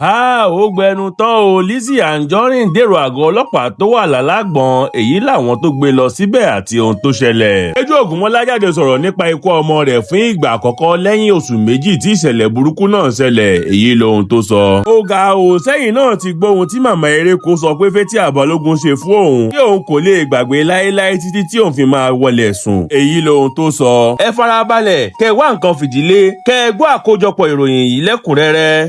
Ó gbẹnu tán o. Lizzy Anjorin dèrò àgọ́ ọlọ́pàá tó wà lálágbọ̀n, èyí làwọn tó gbé lọ síbẹ̀ àti ohun tó ṣẹlẹ̀. Peju Ogunmola jáde sọ̀rọ̀ nípa ikú ọmọ rẹ̀ fún ìgbà àkọ́kọ́ lẹ́yìn oṣù méjì tí ìṣẹ̀lẹ̀ burúkú náà ṣẹlẹ̀, èyí lohun tó sọ. Ó ga o, Ṣẹyin náà ti gbọ́ ohun tí màmá Ereko sọ pé Fathia Balogun ṣe fún òun, tí òun kò lè gbàgbé láéláé títí tí òun fi máa wọlé sùn, èyí lohun tó sọ. Ẹ farabalẹ̀, kẹ́ wá nǹkan fìdílé, kẹ́ gbọ́ àkójọpọ̀ ìròyìn yìí lẹ́kùnrẹ́rẹ́.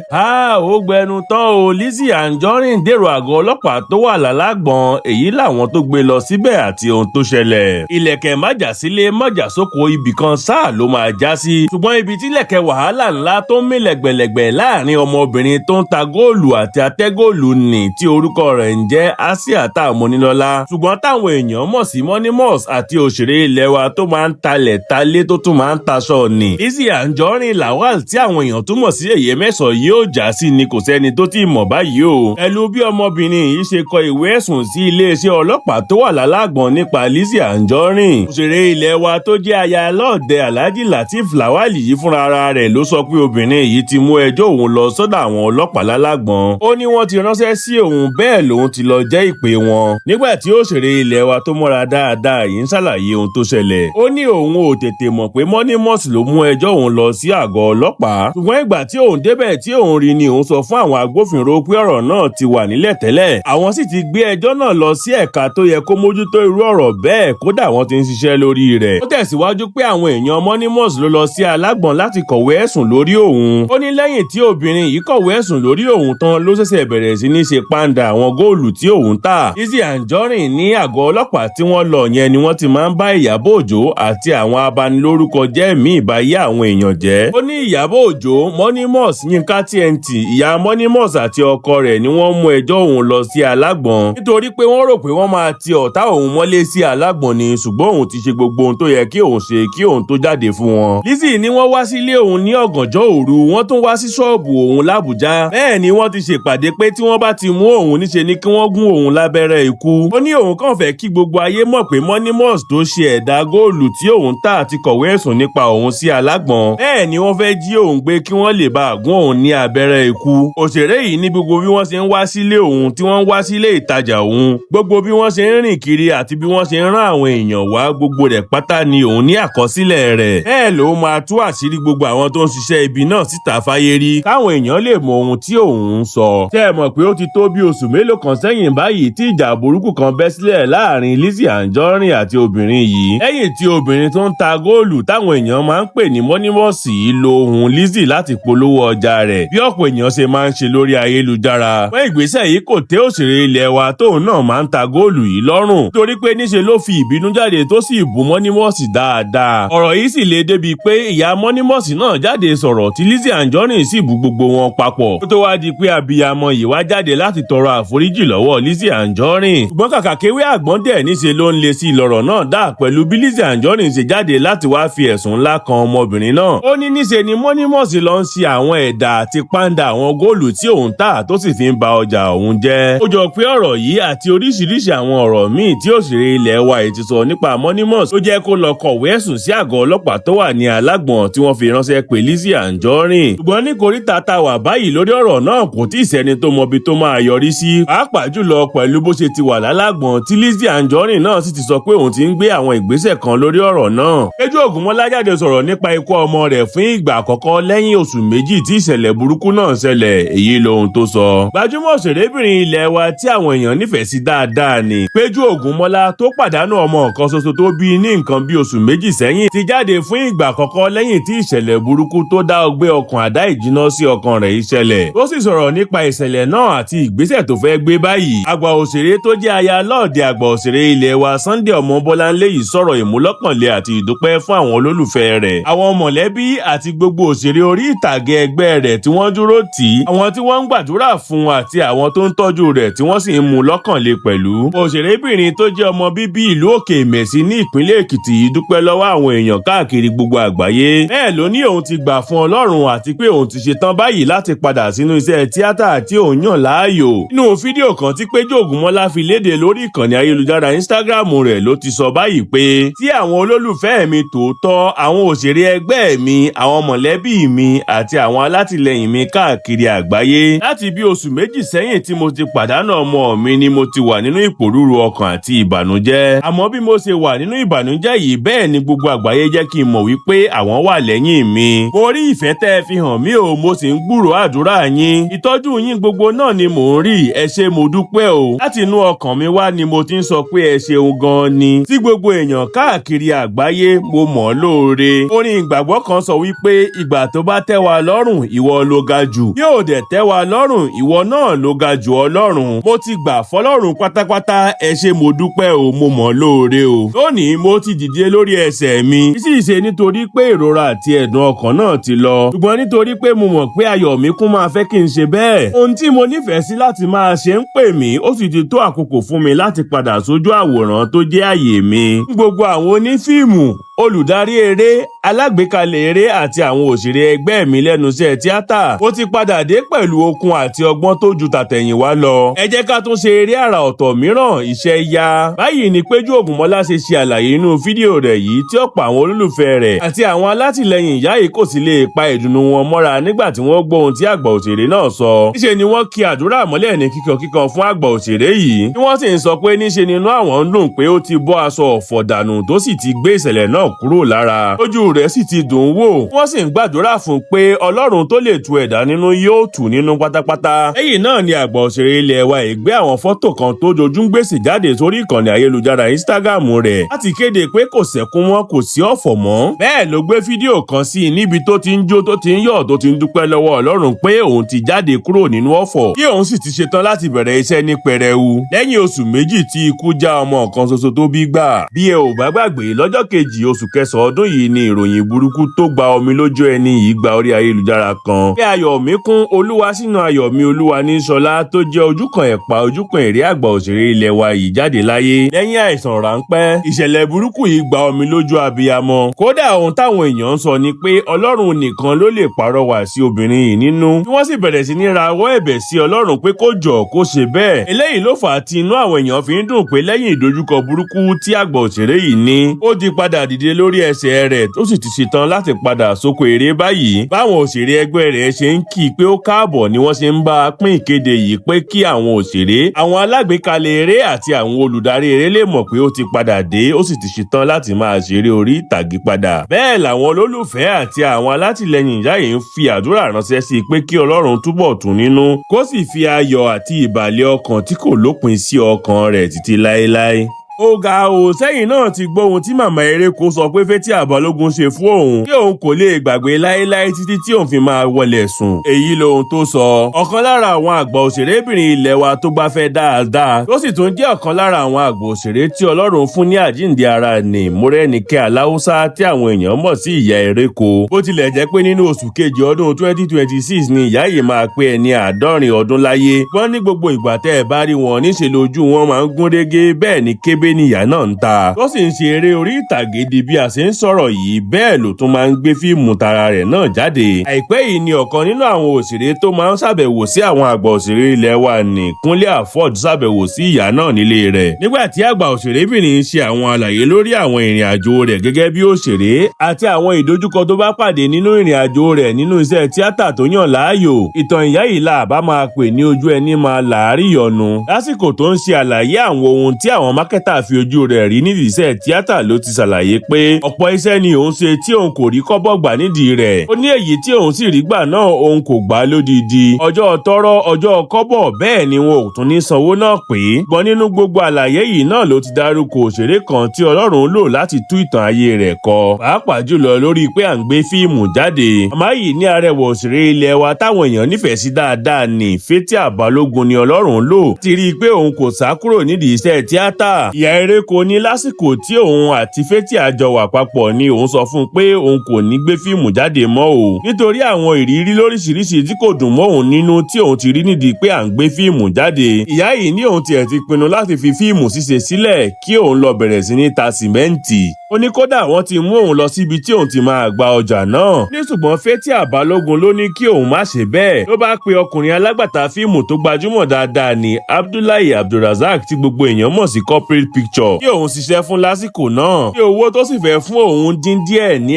Ó gbẹnu tán o. Lizzy Anjorin dèrò àgọ́ ọlọ́pàá tó wà lálágbọ̀n, èyí làwọn tó gbé lọ síbẹ̀ àti ohun tó ṣẹlẹ̀. Ilẹ̀kẹ̀ májà sílé májà sóko, ibì kan sáà ló máa já sí. Ṣùgbọ́n ibi tí ilẹ̀kẹ̀ wàhálà ńlá tó ń mì lẹ̀gbẹ̀lẹ̀gbẹ̀ láàrin ọmọbìnrin tó ń ta góòlù àti atẹ́góòlù nì tí orúkọ rẹ̀ ń jẹ́ Asiri Monilọ́lá, ṣùgbọ́n táwọn èèyàn mọ̀ sí Monimos àti òṣèré ilẹ̀ wa tó máa ń talẹ̀ talé tó tún máa ń taṣọ nì. Lizzy Anjorin Lawal tí àwọn èèyàn tún mọ̀ sí èyí mẹ́sàn yóò já sí ni kò sẹ́ni tó ti mọ̀ báyìí o. Pẹ̀lú bí ọmọbìnrin yìí ṣe kọ ìwé ẹ̀sùn sí iléeṣẹ́ ọlọ́pàá tó wà lálágbọ̀n nípa Lizzy Anjorin. Òṣèré ilẹ̀ wa tó jẹ́ aya lọ́ọ̀dẹ Alhaji Lateef Lawal yìí fúnra ara rẹ̀ ló sọ pé obìnrin yìí ti mú ẹjọ́ òun lọ sọ́dọ̀ àwọn ọlọ́pàá lálágbọ̀n. Ó ní wọ́n ti ránṣẹ́ sí òun, bẹ́ẹ̀ lòun ti lọ jẹ́ ìpè wọn. Nígbà tí òṣèré ilẹ̀ wa tó mọ́ra dáadáa yìí ń ṣàlàyé ohun tó ṣẹlẹ̀, ó ní òun ò tètè mọ̀ pé Monimos ló mú ẹjọ́ òun lọ sí àgọ́ ọlọ́pàá, ṣùgbọ́n ìgbà tí òun débẹ̀ tí òun rí ni òun sọ fún àwọn agbófinró pé ọ̀rọ̀ náà ti wà nílẹ̀ tẹ́lẹ̀, àwọn sì ti gbé ẹjọ́ náà lọ sí ẹ̀ka tó yẹ kó mójútó irú ọ̀rọ̀ bẹ́ẹ̀, kódà wọ́n ti ń ṣiṣẹ́ lórí rẹ̀. Ó tẹ̀síwájú pé àwọn èèyàn Monimos ló lọ sí alágbọ̀n láti kọ̀wé ẹ̀sùn lórí òun. Ó ní lẹ́yìn tí obìnrin yìí kọ̀wé ẹ̀sùn lórí òun tán ló ṣẹ̀ṣẹ̀ bẹ̀rẹ̀ sí ní ṣe pàǹdà àwọn góòlù tí òun tà. Lizzy Anjorin ní àgọ́ ọlọ́pàá tí wọ́n lọ yẹn ni wọ́n ti máa ń bá Ìyábọ̀ Òjó àti àwọn abanilórúkọ jẹ́ míì báyé àwọn èèyàn jẹ́. Ó ní Ìyábọ̀ Òjó, Monimos, Yínká TNT, ìyá Monimos àti ọkọ rẹ̀ ni wọ́n mú ẹjọ́ òun lọ sí alágbọ̀n nítorí pé wọ́n rò pé wọ́n máa ti ọ̀tá òun mọ́lé sí alágbọ̀n ni, ṣùgbọ́n òun ti ṣe gbogbo ohun tó yẹ kí òun ṣe kí òun tó jáde fún wọn. Lizzy ní wọ́n wá sílé òun ní ọ̀gànjọ́ òru, wọ́n tún wá sí ṣọ́ọ̀bù òun l'Àbújá. Bẹ́ẹ̀ ni wọ́n ti ṣèpàdé pé tí wọ́n bá ti mú òun níṣe ni kí wọ́n gún òun lábẹ́rẹ́ ikú. Ó ní òun kàn fẹ́ kí gbogbo ayé mọ̀ pé Monimos tó ṣe ẹ̀dá góòlù tí òun tà àti kọ̀wé ẹ̀sùn nípa òun sí alágbọ̀n. Bẹ́ẹ̀ ni wọ́n fẹ́ jí òun gbé kí wọ́n lè bá gún òun ní abẹ́rẹ́ ikú. Òṣèré yìí ní gbogbo bí wọ́n ṣe ń wá sílé òun, tí wọ́n ń wá sílé ìtajà òun, gbogbo bí wọ́n ṣe ń rìn kiri àti bí wọ́n ṣe ń rán àwọn èèyàn wá, gbogbo rẹ̀ pátá ni òun ní àkọsílẹ̀ rẹ̀. Bẹ́ẹ̀ ló máa tú àṣírí gbogbo àwọn tó ń ṣiṣẹ́ ibi náà síta fáyé rí, káwọn èèyàn lè mọ ohun tí òun ń sọ. Ṣé ẹ mọ̀ pé ó ti tó bí oṣù mélòó kan sẹ́yìn báyìí tí ìjà burúkú kan bẹ́ sílẹ̀ láàrin Lizzy Anjorin àti obìnrin yìí, lẹ́yìn tí obìnrin tó ń ta góòlù táwọn èèyàn máa ń pè ní Monimos yìí lo ohùn Lizzy láti polówó ọjà rẹ̀ bí ọ̀pọ̀ èèyàn ṣe máa ń ṣe lórí ayélujára. Wọ́n ìgbésẹ̀ yìí kò tẹ́ òṣèré ilẹ̀ wa tóun náà máa ń ta góòlù yìí lọ́rùn, torí pé níṣe ló fi ìbínú jáde tó sì bú Monimos dáadáa. Ọ̀rọ̀ yìí sì le débi pé ìyá Monimos náà jáde sọ̀rọ̀ tí Lizzy Anjorin sì bú gbogbo wọn papọ̀. Ó tó wá di pé abiyamọ yìí wá jáde láti tọrọ àforíjì lọ́wọ́ Lizzy Anjorin. Ṣùgbọ́n kàkà kéwé àgbọ̀n dẹ̀ níṣe ló ń le sí lọ́rọ̀ náà dà pẹ̀lú bí Lizzy Anjorin ṣe jáde láti wá fi ẹ̀sùn ńlá kan ọmọbìnrin náà. Ó ní níṣe ni Monimos lọ ń ṣe àwọn ẹ̀dà àti pàǹdà àwọn góòlù tí òun tà tó sì fi ń ba ọjà òun jẹ́. Ó jọ pé ọ̀rọ̀ yìí àti oríṣiríṣi àwọn ọ̀rọ̀ míì tí òṣèré ilẹ̀ wa yìí ti sọ nípa Monimos ló jẹ́ kó lọ kọ̀wé ẹ̀sùn sí àgọ́ ọlọ́pàá tó wà ní alágbọ̀n tí wọ́n fi ránṣẹ́ pé Lizzy Anjorin. Ṣùgbọ́n ní koríta tá wà báyìí lórí ọ̀rọ̀ náà kò tí ì sẹ́ni tó mọbi tó máa yọrí sí, pàápàá jùlọ pẹ̀lú bó ṣe ti wà lálágbọ̀n tí Lizzy Anjorin náà sì ti sọ pé òun ti ń gbé àwọn ìgbésẹ̀ kan lórí ọ̀rọ̀ náà. Peju Ogunmola jáde sọ̀rọ̀ nípa ikú ọmọ rẹ̀ fún ìgbà àkọ́kọ́ lẹ́yìn oṣù méjì tí ìṣẹ̀lẹ̀ burúkú náà ṣẹlẹ̀, èyí lohun tó sọ. Gbajúmọ̀ òṣèrébìnrin ilẹ̀ wa tí àwọn èèyàn nífẹ̀ẹ́ sí dáadáa ni Peju Ogunmola tó pàdánù ọmọ kan ṣoṣo tó bí ní nǹkan bí oṣù méjì sẹ́yìn ti jáde fún ìgbà àkọ́kọ́ lẹ́yìn tí ìṣẹ̀lẹ̀ burúkú tó dá ọgbẹ́ ọkàn àdá ìjìnà sí ọkàn rẹ̀ ìṣẹ̀lẹ̀. Ó sì sọ̀rọ̀ nípa ìṣẹ̀lẹ̀ náà àti ìgbésẹ̀ tó fẹ́ gbé báyìí. Àgbà òṣèré tó jẹ́ aya lọ́ọ̀dẹ àgbà òṣèré ilẹ̀ wa Sunday Ọmọbọ́láńlé yìí sọ̀rọ̀ ìmúlọ́kànlé àti ìdúpẹ́ fún àwọn olólùfẹ́ rẹ̀, àwọn mọ̀lẹ́bí àti gbogbo òṣèré orí ìtàgé ẹgbẹ́ rẹ̀ tí wọ́n dúró tì í, àwọn tí wọ́n ń gbàdúrà fún àti àwọn tó ń tọ́jú rẹ̀ tí wọ́n sì ń mú lọ́kànlé pẹ̀lú. Òṣèrébìnrin tó jẹ́ ọmọ bíbí ìlú Òkè Ìmẹ̀sí ní ìpínlẹ̀ Èkìtì yìí dúpẹ́ lọ́wọ́ àwọn èèyàn káàkiri gbogbo àgbáyé. Bẹ́ẹ̀ ló ní òun ti gbà fún Ọlọ́run àti pé òun ti ṣetán báyìí láti padà sínú iṣẹ́ tíátà tí òun yàn láàyò. Nínú fídíò kan tí Peju Ogunmola fi léde lórí ìkànnì ayélujára Instagram rẹ̀ ló ti sọ báyìí pé tí àwọn olólùfẹ́ mi tòótọ́, àwọn òṣèré ẹgbẹ́ mi, àwọn mọ̀lẹ́bí mi àti àwọn alátìlẹyìn mi káàkiri àgbáyé. Láti bí oṣù méjì sẹ́yìn tí mo ti pàdánù ọmọ mi ni mo ti wà nínú ìpòrúru ọkàn àti ìbànújẹ́. Àmọ́ bí mo ṣe wà nínú ìbànújẹ́ yìí bẹ́ẹ̀ ni gbogbo àgbáyé jẹ́ kí n mọ̀ wípé àwọn wà lẹ́yìn mi. Mo rí ìfẹ́ tẹ́ ẹ fi hàn mí o, mo sì ń gbúròó àdúrà yín. Ìtọ́jú yín gbogbo náà ni mò ń rí, ẹ ṣé mo dúpẹ́ o. Láti inú ọkàn mi wá ni mo ti ń sọ pé ẹ ṣeun gan ni. Sí gbogbo èèyàn káàkiri àgbáyé mo mọ̀ ọ́ lóore. Orin ìgbàgbọ́ kan sọ wípé ìgbà tó bá tẹ́ wa lọ́rùn ìwọ ló ga jù. Yóò dẹ̀ tẹ́ wa lọ́rùn ìwọ náà ló ga jù Ọlọ́run. Mo ti gbà fọlọ́run pátápátá, ẹ ṣé mo dúpẹ́ o, mo mọ̀ ọ́ lóore o. Lónìí mo ti dìde lórí ẹsẹ̀ mi. Kì í ṣe nítorí pé ìrora àti ẹ̀dùn ọkàn náà ti lọ, ṣùgbọ́n nítorí pé mo mọ̀ pé ayọ̀ mi kún máa fẹ́ kí n ṣe bẹ́ẹ̀. Ohun tí mo nífẹ̀ẹ́ sí láti máa ṣe ń pè mí, ó sì ti tó àkókò fún mi láti padà sójú àwòrán tó jẹ́ àyè mi. Gbogbo àwọn onífíìmù, olùdarí eré, alágbèékalẹ̀ eré àti àwọn òṣèré ẹgbẹ́ mi lẹ́nu iṣẹ́ tíátà, ó ti padà dé pẹ̀lú okun àti ọgbọ́n tó ju tàtẹ̀yìnwá lọ. Ẹ jẹ́ ká tún ṣe eré àrà ọ̀tọ̀ mìíràn, iṣẹ́ yá. Báyìí ni Peju Ogunmola ṣe ṣe àlàyé nínú fídíò rẹ̀ yìí tí ọ̀pọ̀ àwọn olólùfẹ́ rẹ̀ àti àwọn alátìlẹyìn ìyá yìí kò sì lè pa ìdùnnú wọn mọ́ra nígbà tí wọ́n gbọ́ ohun tí àgbà òṣèré náà sọ. Níṣe ni wọ́n ki àdúrà mọ́lẹ̀ ní kíkankíkan fún àgbà òṣèré yìí, tí wọ́n sì ń sọ pé níṣe nínú àwọn ń dùn pé ó ti bọ́ aṣọ ọ̀fọ̀ dànù tó sì ti gbé ìṣẹ̀lẹ̀ náà kúrò lára. Ojú rẹ̀ sì ti dùn wò. Wọ́n sì ń gbàdúrà fún pé Ọlọ́run tó lè tu ẹ̀dá nínú yóò tù nínú pátápátá. Lẹ́yìn náà ni àgbà òṣèré ilẹ̀ wa yìí gbé àwọn fọ́tò kan tó jojú ń gbèsè jáde sórí ìkànnì ayélujára Instagram rẹ̀ láti kéde pé kò sẹ́kún mọ́, kò sí ọ̀fọ̀ mọ́. Bẹ́ẹ̀ ló gbé fídíò kan sí i níbi tó ti ń jó, tó ti ń yọ̀, tó ti ń dúpẹ́ lọ́wọ́ Ọlọ́run pé òun ti jáde kúrò nínú ọ̀fọ̀, kí òun sì ti ṣetán láti bẹ̀rẹ̀ iṣẹ́ ní pẹrẹu. Lẹ́yìn oṣù méjì tí ikú já ọmọ kan ṣoṣo tó bí gbà. Bí ẹ ò bá gbàgbé, lọ́jọ́ kejì oṣù kẹsàn-án ọdún yìí ni ìròyìn burúkú tó gba omi lójú ẹni yìí gba orí ayélujára kan. Pé ayọ̀ mi kún, olúwa sínú ayọ̀ mi, olúwa ní ṣọlá tó jẹ́ ojúkan ẹ̀pà ojúkan èrè àgbà òṣèré ilẹ̀ wa yìí jáde láyé lẹ́yìn àìsàn ráńpẹ́. Ìṣẹ̀lẹ̀ burúkú yìí gba omi lójú abiyamọ. Kódà ohun táwọn èèyàn ń sọ ni pé Ọlọ́run nìkan ló lè pàrọwà sí obìnrin yìí nínú. Tí wọ́n sì bẹ̀rẹ̀ sí ní rawọ́ ẹ̀bẹ̀ sí Ọlọ́run pé kó jọ̀ọ́ kó ṣe bẹ́ẹ̀. Eléyìí ló fà á tí inú àwọn èèyàn fi ń dùn pé lẹ́yìn ìdojúkọ burúkú tí àgbà òṣèré yìí ní, ó ti padà dìde lórí ẹsẹ̀ rẹ̀ tó sì ti ṣetán láti padà sóko eré báyìí. Báwọn òṣèré ẹgbẹ́ rẹ̀ ṣe ń kí i pé ó káàbọ̀ ni wọ́n ṣe ń bá a pín ìkéde yìí pé kí àwọn òṣèré, àwọn alágbèékalẹ̀ eré àti àwọn olùdarí eré lè mọ̀ pé ó ti padà dé, ó sì ti ṣetán láti máa ṣeré orí ìtàgé padà. Bẹ́ẹ̀ làwọn olólùfẹ́ àti àwọn alátìlẹyìn ìyá yìí ń fi àdúrà ránṣẹ́ sí i pé kí Ọlọ́run túbọ̀ tù nínú, kó sì fi ayọ̀ àti ìbàlẹ̀ ọkàn tí kò lópin sí ọkàn rẹ̀ títí láéláé. Ó ga o, Ṣẹyin náà ti gbọ́ ohun tí màmá Ereko sọ pé Fathia Balogun ṣe fún òun, tí òun kò lè gbàgbé láéláé títí tí òun fi máa wọlé sùn. Èyí lohun tó sọ. Ọ̀kan lára àwọn àgbà òṣèrébìnrin ilẹ̀ wa tó gbáfẹ́ dáadáa, tó sì tún jẹ́ ọ̀kan lára àwọn àgbà òṣèré tí Ọlọ́run fún ní àjíǹde ara ni Mọ́rẹ́nikẹ́ Aláùsá tí àwọn èèyàn mọ̀ sí Iya Ereko. Bó tilẹ̀ jẹ́ pé nínú oṣù kejì ọdún 2026 ni ìyá yìí máa pé ẹni 70 ọdún láyé. Wọ́n ní gbogbo ìgbà tẹ́ ẹ bá rí wọn níṣe lójú wọn máa ń gún régé, bẹ́ẹ̀ ni kébé ni ìyá náà ń ta. Ó sì ń ṣe eré orí ìtàgé di bí a ṣe ń sọ̀rọ̀ yìí, bẹ́ẹ̀ ló tún máa ń gbé fíìmù tara rẹ̀ náà jáde. Àìpẹ́ yìí ni ọ̀kan nínú àwọn òṣèré tó máa ń ṣàbẹ̀wò sí àwọn àgbà òṣèré ilẹ̀ wa ní Kúnlé Afọ́d ṣàbẹ̀wò sí ìyá náà nílé rẹ̀. Nígbà tí àgbà òṣèrébìnrin ń ṣe àwọn àlàyé lórí àwọn ìrìn àjò rẹ̀ gẹ́gẹ́ bí òṣèré àti àwọn ìdojúkọ tó bá pàdé nínú ìrìn àjò rẹ̀ nínú iṣẹ́ tíátà tó yàn láàyò. Ìtàn ìyá yìí là bá máa pè ní ojú ẹni máa làárí yọnu. Lásìkò tó ń ṣe àlàyé àwọn ohun tí àwọn mákẹ́tà fi ojú rẹ̀ rí nídìí iṣẹ́ tíátà ló ti ṣàlàyé pé ọ̀pọ̀ iṣẹ́ ni òun ṣe tí òun kò rí kọ́bọ̀ gbà nídìí rẹ̀. Ó ní èyí tí òun sì rí gbà náà òun kò gbà lódidi. Ọjọ́ tọ́rọ́, ọjọ́ kọ́bọ̀, bẹ́ẹ̀ ni wọn ò tún ní sanwó náà pé. Gbọ́n nínú gbogbo àlàyé yìí náà ló ti dárúkọ òṣèré kan tí Ọlọ́run lò láti tú ìtàn ayé rẹ̀ kọ. Pàápàá jùlọ lórí pé à ń gbé fíìmù jáde. Màmá yìí ní arẹwà òṣèré ilẹ̀ wa táwọn èèyàn nífẹ̀ẹ́ sí dáadáa ní Fathia Balogun ni Ọlọ́run lò. Ti rí i pé òun kò sá kúrò nídìí iṣẹ́ tíátà. Iya Ereko ní lásìkò tí òun àti Fathia jọ wà papọ̀ ni òun sọ fún un pé òun kò ní gbé fíìmù jáde mọ́ o. Nítorí àwọn ìrírí lóríṣiríṣi tí kò dùn mọ́ òun nínú tí òun ti rí nídìí pé à ń gbé fíìmù jáde. Ìyá yìí ní òun tiẹ̀ ti pinnu láti fi fíìmù ṣíṣe sílẹ̀ kí òun lọ bẹ̀rẹ̀ sí ní ta sìmẹ́ǹtì. Ó ní kódà wọ́n ti mú òun lọ síbi tí òun ti máa gba ọjà náà. Ní ṣùgbọ́n Fathia Balogun ló ní kí òun má ṣe bẹ́ẹ̀. Ló bá pe ọkùnrin alágbàtà fíìmù tó gbajúmọ̀ dáadáa ní Abdullahi Abdulrazak tí gbogbo èèyàn mọ̀ sí corporate picture tí òun ṣiṣẹ́ fún lásìkò náà, tí owó tó sì fẹ́ fún òun dín díẹ̀ ní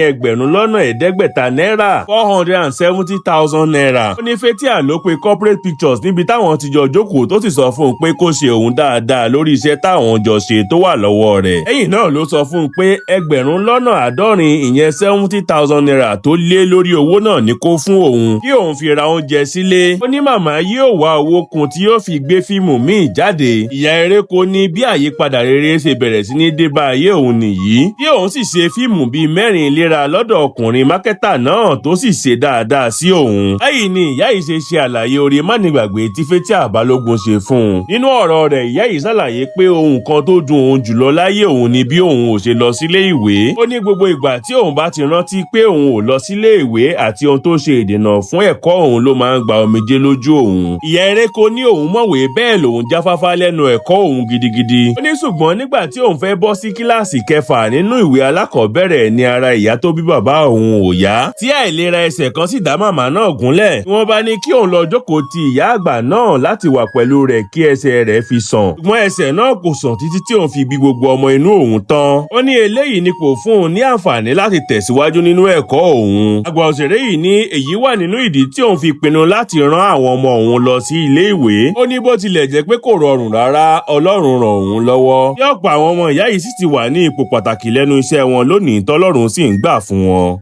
náírà 470,000 naira. Ó ní Fathia ló pe corporate pictures níbi táwọn ti jọ jókòó tó sì sọ fún un pé kó ṣe òun dáadáa lórí iṣẹ́ táwọn jọ ṣe tó wà lọ́wọ́ rẹ̀. Lẹ́yìn náà ló sọ fún un pé 70,000 ìyẹn 70,000 naira tó lé lórí owó náà ní kó fún òun kí òun fi ra oúnjẹ sílé. Ó ní màmá yóò wá owó kun tí yóò fi gbé fíìmù míì jáde. Iya Ereko ní bí àyípadà rere ṣe bẹ̀rẹ̀ sí ní dé bá ayé òun nìyí, tí òun sì ṣe fíìmù bíi 4 léra lọ́dọ̀ ọkùnrin mákẹ́tà náà tó sì ṣe dáadáa sí òun. Báyìí ni ìyá yìí ṣe àlàyé oore mánigbàgbé tí Fathia Balogun ṣe fún un. Nínú ọ̀rọ̀ rẹ̀, ìyá yìí ṣàlàyé pé ohun kan tó dùn òun jùlọ láyé òun ni bí òun ò ṣe lọ sílé ìwé. Ó ní gbogbo ìgbà tí òun bá ti rántí pé òun ò lọ sílé ìwé àti ohun tó ṣe ìdènà fún ẹ̀kọ́ òun ló máa ń gba omijé lójú òun. Iya Ereko ní òun mọ̀wé bẹ́ẹ̀ lòun jáfáfá lẹ́nu ẹ̀kọ́ òun gidigidi. Ó ní ṣùgbọ́n nígbà tí òun fẹ́ bọ́ sí kíláàsì kẹfà nínú ìwé alákọ̀ọ́bẹ̀rẹ̀ ni ara ìyá tó bí bàbá òun ò yá, tí àìlera ẹsẹ̀ kan sì dá màmá náà gúnlẹ̀. Wọ́n bá ní kí òun lọ jókòó ti ìyá àgbà náà láti wà pẹ̀lú rẹ̀ kí ẹsẹ̀ rẹ̀ fi sàn. Ṣùgbọ́n ẹsẹ̀ náà kò sàn títí tí òun fi bí gbogbo ọmọ inú òun tán. Ó ní eléyìí ni kò fún òun ní àǹfààní láti tẹ̀síwájú nínú ẹ̀kọ́ òun. Àgbà òṣèré yìí ní èyí wà nínú ìdí tí òun fi pinnu láti rán àwọn ọmọ òun lọ sí ilé ìwé. Ó ní bó tilẹ̀ jẹ́ pé kò rọrùn rárá, Ọlọ́run ràn òun lọ́wọ́. Bí ọ̀pọ̀ àwọn ọmọ ìyá yìí sì ti wà ní ipò pàtàkì lẹ́nu iṣẹ́ wọn lónìí tọ́lọ́run sì ń gbà fún wọn.